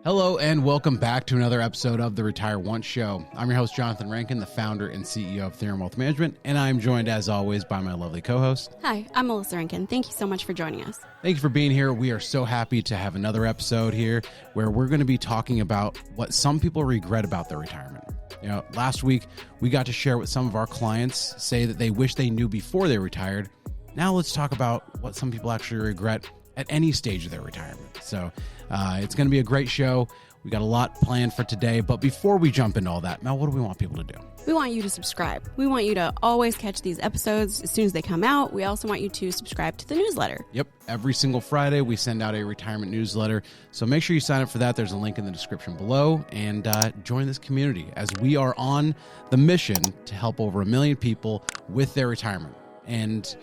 Hello and welcome back to another episode of the Retire Once Show. I'm your host, Johnathan Rankin, the founder and CEO of Theorem Wealth Management, and I'm joined as always by my lovely co-host. Hi, I'm Melissa Rankin. Thank you so much for joining us. Thank you for being here. We are so happy to have another episode here where we're going to be talking about what some people regret about their retirement. You know, last week we got to share what some of our clients say that they wish they knew before they retired. Now let's talk about what some people actually regret at any stage of their retirement. So it's going to be a great show. We got a lot planned for today, but before we jump into all that, Mel, what do we want people to do? We want you to subscribe. We want you to always catch these episodes as soon as they come out. We also want you to subscribe to the newsletter. Yep. Every single Friday, we send out a retirement newsletter. So make sure you sign up for that. There's a link in the description below, and join this community as we are on the mission to help over 1 million people with their retirement. And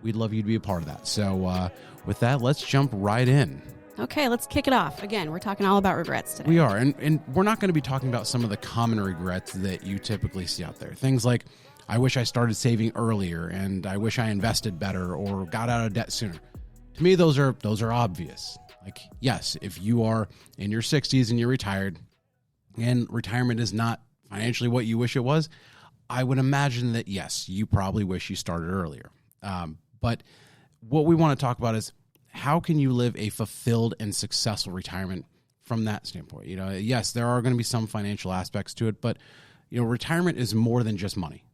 we'd love you to be a part of that. So with that, let's jump right in. Okay, let's kick it off. Again, we're talking all about regrets today. We are, and we're not going to be talking about some of the common regrets that you typically see out there. Things like, I wish I started saving earlier, and I wish I invested better or got out of debt sooner. To me, those are obvious. Like, yes, if you are in your 60s and you're retired, and retirement is not financially what you wish it was, I would imagine that, yes, you probably wish you started earlier. But what we want to talk about is, how can you live a fulfilled and successful retirement from that standpoint? You know, yes, there are going to be some financial aspects to it, but, you know, retirement is more than just money.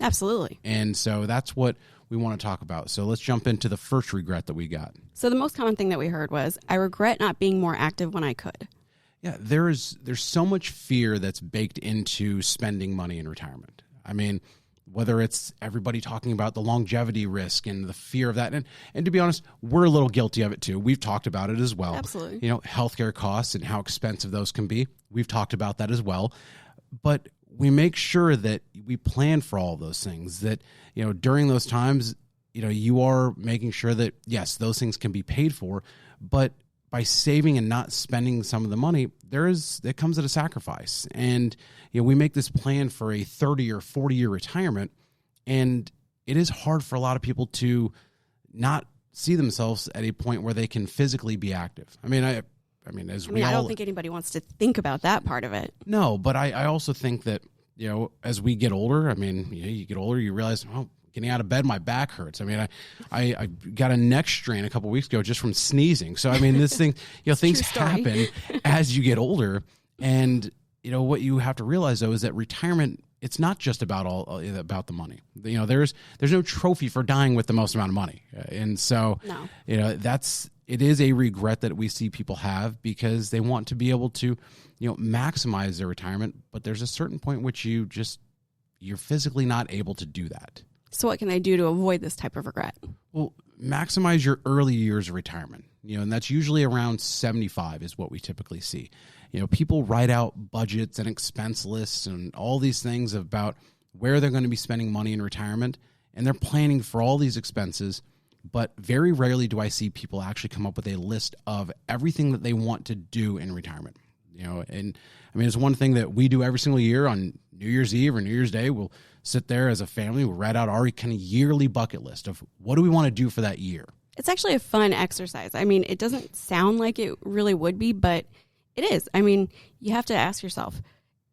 Absolutely. And so that's what we want to talk about. So let's jump into the first regret that we got. So the most common thing that we heard was, I regret not being more active when I could. Yeah, there's so much fear that's baked into spending money in retirement. I mean, whether it's everybody talking about the longevity risk and the fear of that. And to be honest, we're a little guilty of it too. We've talked about it as well. Absolutely. You know, healthcare costs and how expensive those can be. We've talked about that as well. But we make sure that we plan for all of those things, that, you know, during those times, you know, you are making sure that, yes, those things can be paid for, but by saving and not spending some of the money, it comes at a sacrifice. And, you know, we make this plan for a 30 or 40 year retirement, and it is hard for a lot of people to not see themselves at a point where they can physically be active. I don't think anybody wants to think about that part of it. No, but I also think that, you know, as we get older, you get older, you realize, oh, getting out of bed, my back hurts. I mean, I got a neck strain a couple of weeks ago just from sneezing. So, I mean, this thing, you know, things happen as you get older. And, you know, what you have to realize, though, is that retirement, it's not just about the money. You know, there's no trophy for dying with the most amount of money. And so, you know, it is a regret that we see people have because they want to be able to, you know, maximize their retirement. But there's a certain point which you're physically not able to do that. So what can I do to avoid this type of regret? Well, maximize your early years of retirement, you know, and that's usually around 75 is what we typically see. You know, people write out budgets and expense lists and all these things about where they're going to be spending money in retirement, and they're planning for all these expenses, but very rarely do I see people actually come up with a list of everything that they want to do in retirement. You know, and I mean, it's one thing that we do every single year on New Year's Eve or New Year's Day. We'll sit there as a family, we'll write out our kind of yearly bucket list of what do we want to do for that year. It's actually a fun exercise. I mean, it doesn't sound like it really would be, but it is. I mean, you have to ask yourself,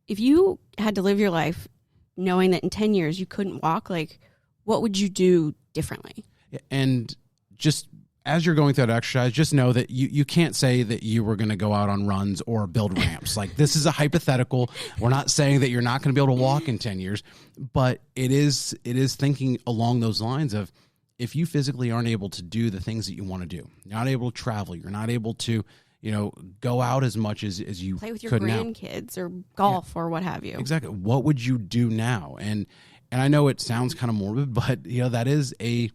if you had to live your life knowing that in 10 years you couldn't walk, like, what would you do differently? And just as you're going through that exercise, just know that you can't say that you were going to go out on runs or build ramps. Like, this is a hypothetical. We're not saying that you're not going to be able to walk in 10 years, but it is thinking along those lines of, if you physically aren't able to do the things that you want to do, you're not able to travel, you're not able to, you know, go out as much as you play with your could grandkids or golf or what have you. Exactly. What would you do now? And I know it sounds kind of morbid, but, you know, that is a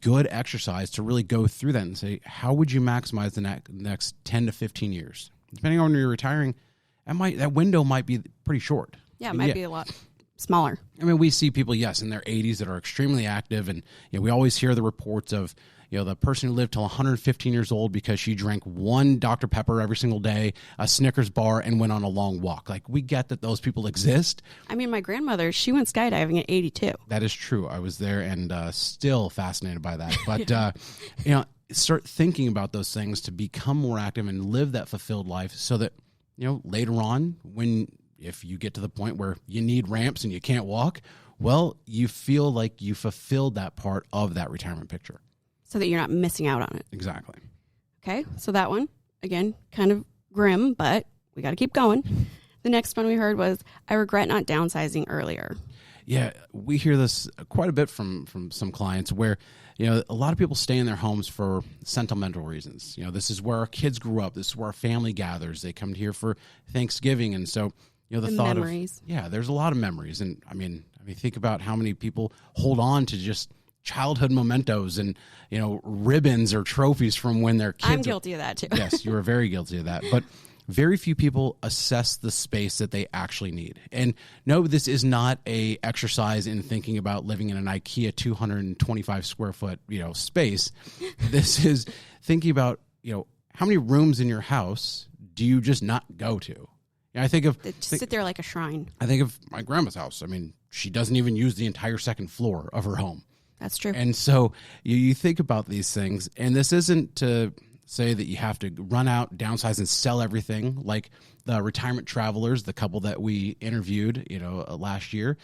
good exercise to really go through that and say, how would you maximize the next 10 to 15 years? Depending on when you're retiring, that window might be pretty short. Yeah, it might be a lot smaller. I mean, we see people, yes, in their 80s that are extremely active, and, you know, we always hear the reports of, you know, the person who lived till 115 years old because she drank one Dr. Pepper every single day, a Snickers bar, and went on a long walk. Like, we get that those people exist. I mean, my grandmother, she went skydiving at 82. That is true. I was there and still fascinated by that. But, you know, start thinking about those things to become more active and live that fulfilled life so that, later on if you get to the point where you need ramps and you can't walk, well, you feel like you fulfilled that part of that retirement picture. So that you're not missing out on it. Exactly. Okay, so that one, again, kind of grim, but we got to keep going. The next one we heard was, I regret not downsizing earlier. Yeah, we hear this quite a bit from some clients where, a lot of people stay in their homes for sentimental reasons. This is where our kids grew up. This is where our family gathers. They come here for Thanksgiving. And so, the thought memories. There's a lot of memories. And I mean, think about how many people hold on to just childhood mementos and, ribbons or trophies from when their kids. I'm guilty of that too. Yes, you are very guilty of that. But very few people assess the space that they actually need. And no, this is not a exercise in thinking about living in an IKEA 225 square foot, space. This is thinking about, how many rooms in your house do you just not go to? I think of sit there like a shrine. I think of my grandma's house. I mean, she doesn't even use the entire second floor of her home. That's true. And so you think about these things, and this isn't to say that you have to run out, downsize, and sell everything like the retirement travelers, the couple that we interviewed, last year.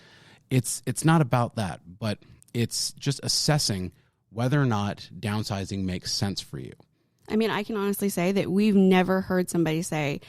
It's not about that, but it's just assessing whether or not downsizing makes sense for you. I mean, I can honestly say that we've never heard somebody say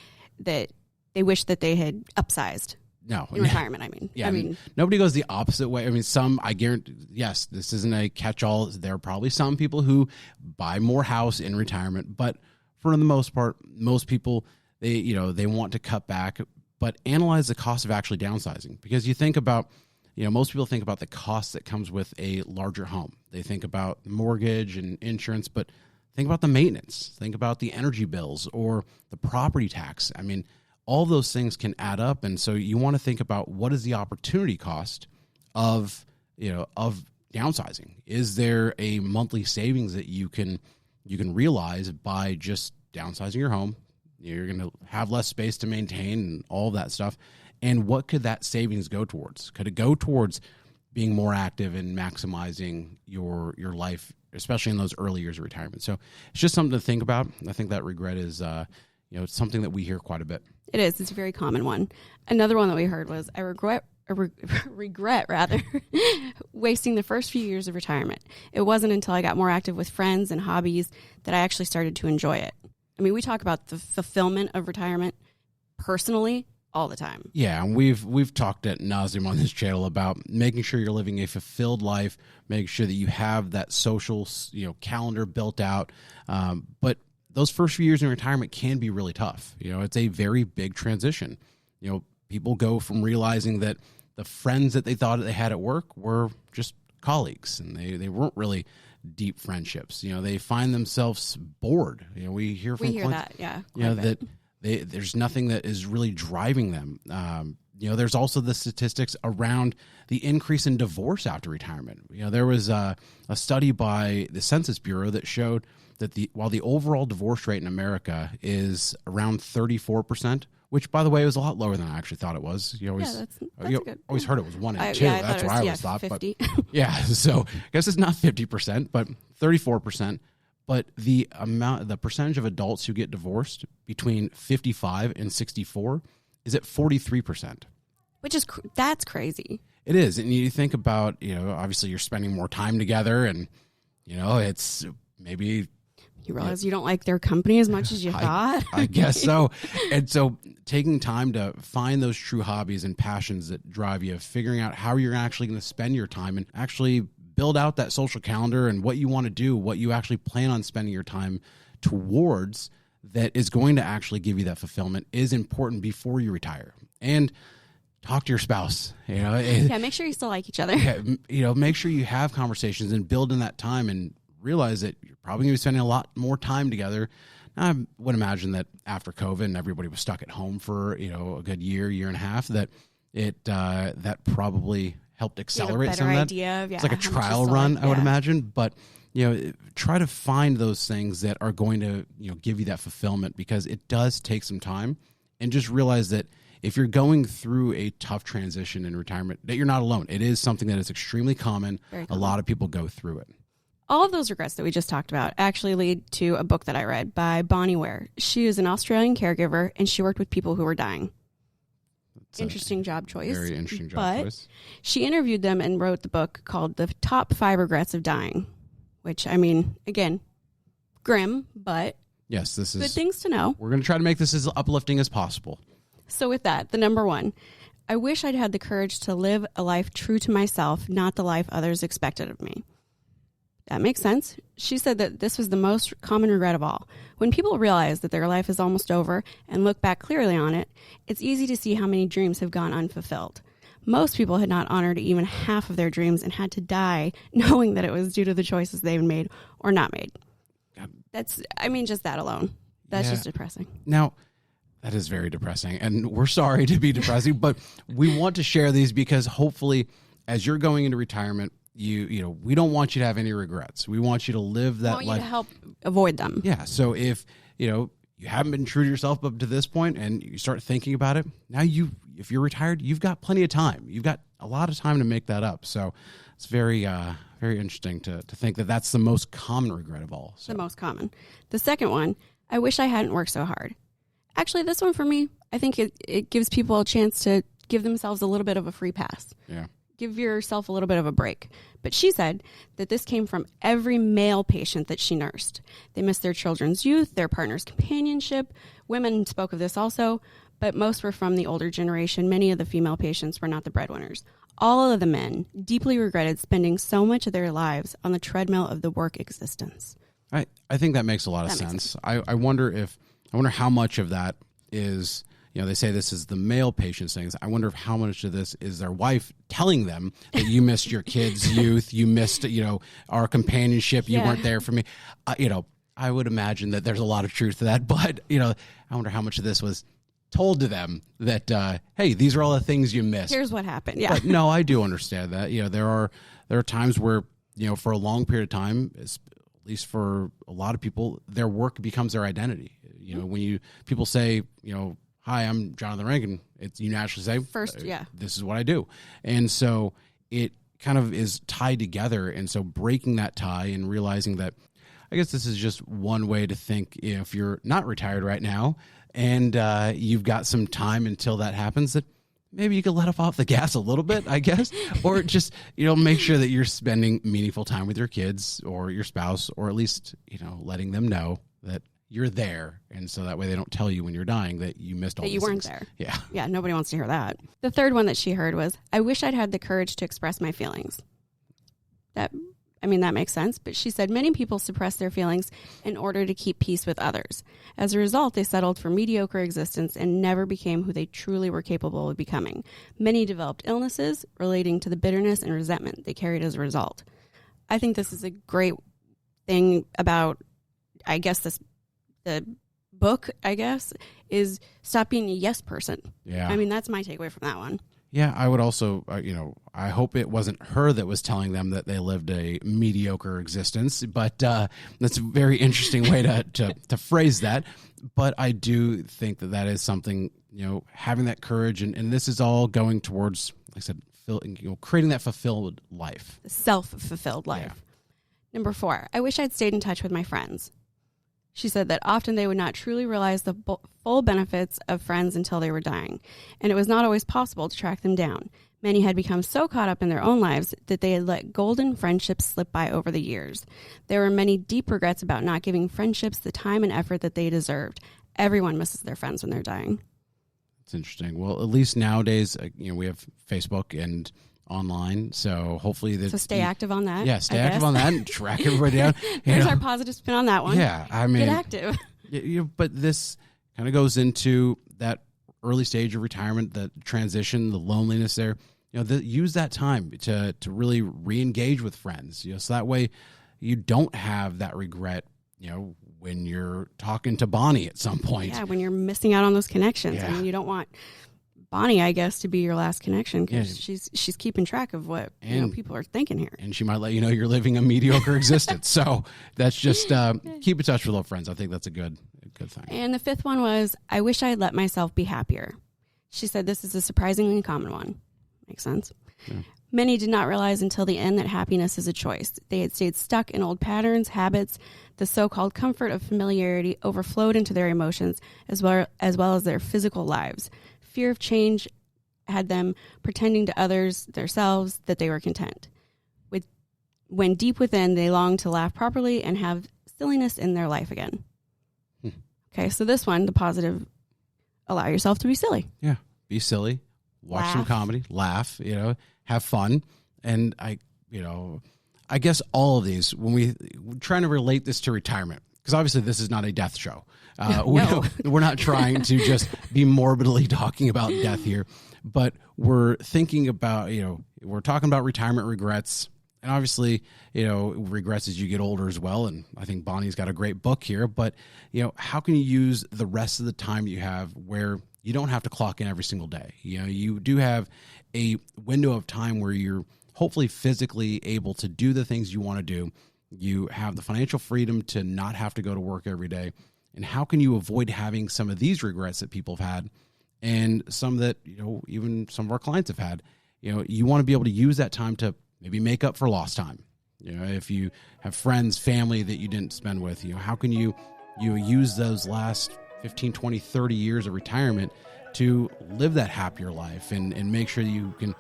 that they wish that they had upsized. No. In retirement, I mean. Yeah, I mean, nobody goes the opposite way. I mean, I guarantee, yes, this isn't a catch-all. There are probably some people who buy more house in retirement, but for the most part, most people, they want to cut back, but analyze the cost of actually downsizing. Because you think about, most people think about the cost that comes with a larger home. They think about mortgage and insurance, but think about the maintenance. Think about the energy bills or the property tax. I mean, all those things can add up, and so you want to think about what is the opportunity cost of downsizing. Is there a monthly savings that you can realize by just downsizing your home? You're going to have less space to maintain and all that stuff. And what could that savings go towards? Could it go towards being more active and maximizing your life, especially in those early years of retirement? So it's just something to think about. I think that regret is it's something that we hear quite a bit. It is. It's a very common one. Another one that we heard was, I regret wasting the first few years of retirement. It wasn't until I got more active with friends and hobbies that I actually started to enjoy it. I mean, we talk about the fulfillment of retirement personally all the time. Yeah, and we've talked at nauseum on this channel about making sure you're living a fulfilled life, making sure that you have that social calendar built out, but those first few years in retirement can be really tough. It's a very big transition. People go from realizing that the friends that they thought they had at work were just colleagues, and they weren't really deep friendships. They find themselves bored. We hear that, yeah. That there's nothing that is really driving them. There's also the statistics around the increase in divorce after retirement. There was a study by the Census Bureau that showed that while the overall divorce rate in America is around 34%, which, by the way, was a lot lower than I actually thought it was. That's good. Always heard it was 1 and 2. Yeah, that's what I always thought. 50. But yeah, so I guess it's not 50%, but 34%. But the percentage of adults who get divorced between 55 and 64 is at 43%. Which is that's crazy. It is, and you think about obviously you're spending more time together, and it's maybe. You realize you don't like their company as much as you thought? I guess so. And so taking time to find those true hobbies and passions that drive you, figuring out how you're actually going to spend your time and actually build out that social calendar and what you want to do, what you actually plan on spending your time towards that is going to actually give you that fulfillment is important before you retire. And talk to your spouse. Yeah, make sure you still like each other. Yeah, make sure you have conversations and build in that time and realize that you're probably going to be spending a lot more time together. I would imagine that after COVID and everybody was stuck at home for a good year and a half, that that probably helped accelerate some of that. It's like a trial run, I would imagine. But try to find those things that are going to give you that fulfillment, because it does take some time. And just realize that if you're going through a tough transition in retirement, that you're not alone. It is something that is extremely common. Very common. A lot of people go through it. All of those regrets that we just talked about actually lead to a book that I read by Bonnie Ware. She is an Australian caregiver, and she worked with people who were dying. Interesting job choice. Very interesting job choice. She interviewed them and wrote the book called The Top 5 Regrets of Dying, which, I mean, again, grim, but yes, this is good things to know. We're going to try to make this as uplifting as possible. So with that, the number 1, I wish I'd had the courage to live a life true to myself, not the life others expected of me. That makes sense. She said that this was the most common regret of all. When people realize that their life is almost over and look back clearly on it, it's easy to see how many dreams have gone unfulfilled. Most people had not honored even half of their dreams and had to die knowing that it was due to the choices they've made or not made. That's, I mean, just that alone. That's just depressing. Now, that is very depressing, and we're sorry to be depressing, but we want to share these because hopefully as you're going into retirement, you know, we don't want you to have any regrets. We want you to live that life. We want you to help avoid them. Yeah. So if, you know, you haven't been true to yourself up to this point and you start thinking about it, now if you're retired, you've got plenty of time. You've got a lot of time to make that up. So it's very, very interesting to think that that's the most common regret of all. So. The most common. The second one, I wish I hadn't worked so hard. Actually, this one for me, I think it gives people a chance to give themselves a little bit of a free pass. Yeah. Give yourself a little bit of a break. But she said that this came from every male patient that she nursed. They missed their children's youth, their partner's companionship. Women spoke of this also, but most were from the older generation. Many of the female patients were not the breadwinners. All of the men deeply regretted spending so much of their lives on the treadmill of the work existence. I think that makes a lot of sense. I wonder how much of that is, you know, they say this is the male patients things. I wonder if how much of this is their wife telling them that you missed your kids' youth, you missed, you know, our companionship, you weren't there for me. You know, I would imagine that there's a lot of truth to that, but, you know, I wonder how much of this was told to them that, hey, these are all the things you missed. Here's what happened. Yeah. But no, I do understand that. You know, there are times where, you know, for a long period of time, at least for a lot of people, their work becomes their identity. You know, when people say, you know, hi, I'm Johnathan Rankin, you naturally say, first, this is what I do. And so it kind of is tied together. And so breaking that tie and realizing that, I guess this is just one way to think, you know, if you're not retired right now and you've got some time until that happens, that maybe you could let off the gas a little bit, I guess, or just, you know, make sure that you're spending meaningful time with your kids or your spouse, or at least, you know, letting them know that you're there. And so that way they don't tell you when you're dying that you missed all that these you weren't things. there. Yeah. Yeah, nobody wants to hear that. The third one that she heard was, I wish I'd had the courage to express my feelings. That makes sense. But she said many people suppress their feelings in order to keep peace with others. As a result, they settled for mediocre existence and never became who they truly were capable of becoming. Many developed illnesses relating to the bitterness and resentment they carried as a result. I think this is a great thing about, I guess, the book, is stop being a yes person. Yeah. I mean, that's my takeaway from that one. Yeah, I would also, you know, I hope it wasn't her that was telling them that they lived a mediocre existence, but that's a very interesting way to phrase that. But I do think that is something, you know, having that courage, and this is all going towards, like I said, creating that fulfilled life. Self-fulfilled life. Yeah. Number 4, I wish I'd stayed in touch with my friends. She said that often they would not truly realize the full benefits of friends until they were dying, and it was not always possible to track them down. Many had become so caught up in their own lives that they had let golden friendships slip by over the years. There were many deep regrets about not giving friendships the time and effort that they deserved. Everyone misses their friends when they're dying. It's interesting. Well, at least nowadays, you know, we have Facebook and online, so hopefully stay active on that. Yeah, stay active on that and track everybody down. There's our positive spin on that one. Yeah, I mean, get active. But this kind of goes into that early stage of retirement, the transition, the loneliness there. You know, use that time to really re-engage with friends. You know, so that way you don't have that regret. You know, when you're talking to Bonnie at some point. Yeah, when you're missing out on those connections. Yeah. I mean, you don't want Bonnie, I guess, to be your last connection, because she's keeping track of what people are thinking here. And she might let you know you're living a mediocre existence. So that's just keep in touch with old friends. I think that's a good thing. And the 5th one was, I wish I had let myself be happier. She said this is a surprisingly common one. Makes sense. Yeah. Many did not realize until the end that happiness is a choice. They had stayed stuck in old patterns, habits. The so-called comfort of familiarity overflowed into their emotions as well as their physical lives. Fear of change had them pretending to others, themselves, that they were content. When deep within, they longed to laugh properly and have silliness in their life again. Okay, so this one, the positive, allow yourself to be silly. Yeah, be silly, watch some comedy, laugh, have fun. And I guess all of these, when we're trying to relate this to retirement, because obviously this is not a death show. No. We're not trying to just be morbidly talking about death here, but we're thinking about, we're talking about retirement regrets. And obviously, regrets as you get older as well. And I think Bonnie's got a great book here. But, how can you use the rest of the time you have where you don't have to clock in every single day? You do have a window of time where you're hopefully physically able to do the things you want to do. You have the financial freedom to not have to go to work every day. And how can you avoid having some of these regrets that people have had and some that, even some of our clients have had? You want to be able to use that time to maybe make up for lost time. If you have friends, family that you didn't spend with, how can you use those last 15, 20, 30 years of retirement to live that happier life and make sure that you can,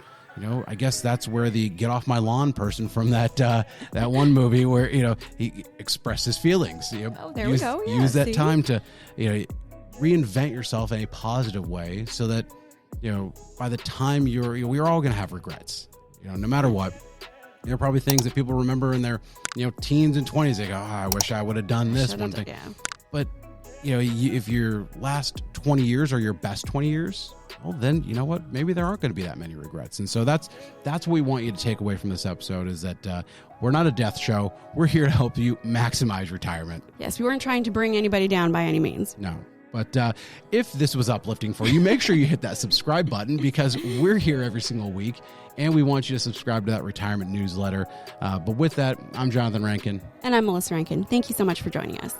I guess that's where the get off my lawn person from that one movie where, he expressed his feelings. There we go. Yeah, use that time to, reinvent yourself in a positive way so that, by the time we're all going to have regrets, no matter what. There are probably things that people remember in their, teens and 20s. They go, I wish I would have done this one thing. Yeah. But, if your last 20 years are your best 20 years, well, then, you know what? Maybe there aren't going to be that many regrets. And so that's what we want you to take away from this episode is that we're not a death show. We're here to help you maximize retirement. Yes, we weren't trying to bring anybody down by any means. No. But if this was uplifting for you, make sure you hit that subscribe button because we're here every single week and we want you to subscribe to that retirement newsletter. But with that, I'm Johnathan Rankin. And I'm Melissa Rankin. Thank you so much for joining us.